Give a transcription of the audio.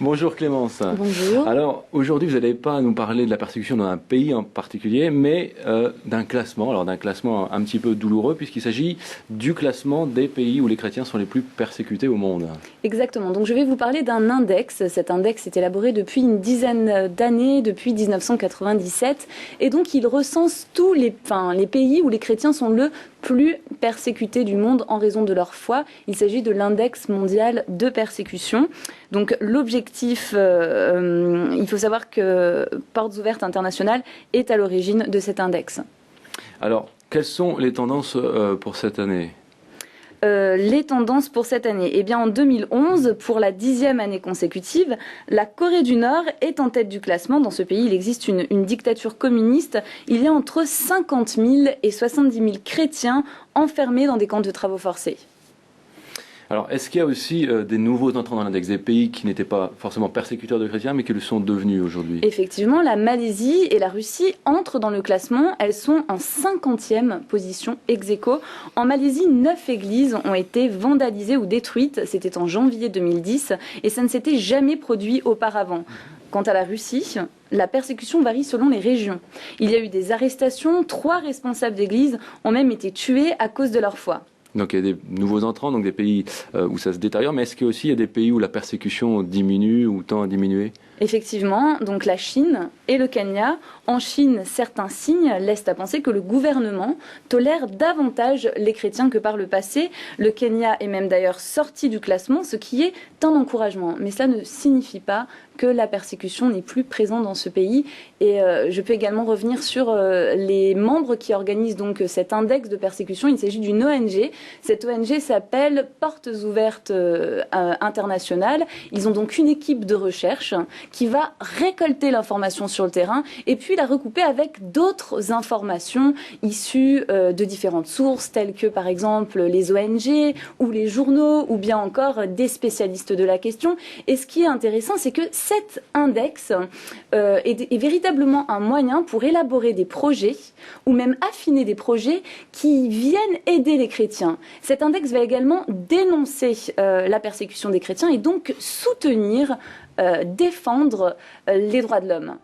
Bonjour Clémence. Bonjour. Alors aujourd'hui vous n'allez pas nous parler de la persécution d'un pays en particulier, mais d'un classement. Alors d'un classement un petit peu douloureux puisqu'il s'agit du classement des pays où les chrétiens sont les plus persécutés au monde. Exactement. Donc je vais vous parler d'un index. Cet index est élaboré depuis une dizaine d'années, depuis 1997, et donc il recense tous les pays où les chrétiens sont le plus persécutés du monde en raison de leur foi. Il s'agit de l'index mondial de persécution. Donc l'objectif, il faut savoir que Portes Ouvertes International est à l'origine de cet index. Alors, quelles sont les tendances pour cette année ? Les tendances pour cette année. Eh bien, en 2011, pour la 10e année consécutive, la Corée du Nord est en tête du classement. Dans ce pays, il existe une dictature communiste. Il y a entre 50 000 et 70 000 chrétiens enfermés dans des camps de travaux forcés. Alors, est-ce qu'il y a aussi des nouveaux entrants dans l'index, des pays qui n'étaient pas forcément persécuteurs de chrétiens, mais qui le sont devenus aujourd'hui ? Effectivement, la Malaisie et la Russie entrent dans le classement. Elles sont en 50e position ex aequo. En Malaisie, 9 églises ont été vandalisées ou détruites. C'était en janvier 2010 et ça ne s'était jamais produit auparavant. Quant à la Russie, la persécution varie selon les régions. Il y a eu des arrestations, 3 responsables d'églises ont même été tués à cause de leur foi. Donc il y a des nouveaux entrants, donc des pays où ça se détériore, mais est-ce qu'il y a aussi des pays où la persécution diminue ou tend à diminuer ? Effectivement, donc la Chine et le Kenya. En Chine, certains signes laissent à penser que le gouvernement tolère davantage les chrétiens que par le passé. Le Kenya est même d'ailleurs sorti du classement, ce qui est un encouragement. Mais cela ne signifie pas que la persécution n'est plus présente dans ce pays. Et je peux également revenir sur les membres qui organisent donc cet index de persécution. Il s'agit d'une ONG. Cette ONG s'appelle Portes Ouvertes International. Ils ont donc une équipe de recherche qui va récolter l'information sur le terrain et puis la recouper avec d'autres informations issues de différentes sources telles que par exemple les ONG ou les journaux ou bien encore des spécialistes de la question. Et ce qui est intéressant, c'est que cet index est véritablement un moyen pour élaborer des projets ou même affiner des projets qui viennent aider les chrétiens. Cet index va également dénoncer la persécution des chrétiens et donc soutenir défendre les droits de l'homme.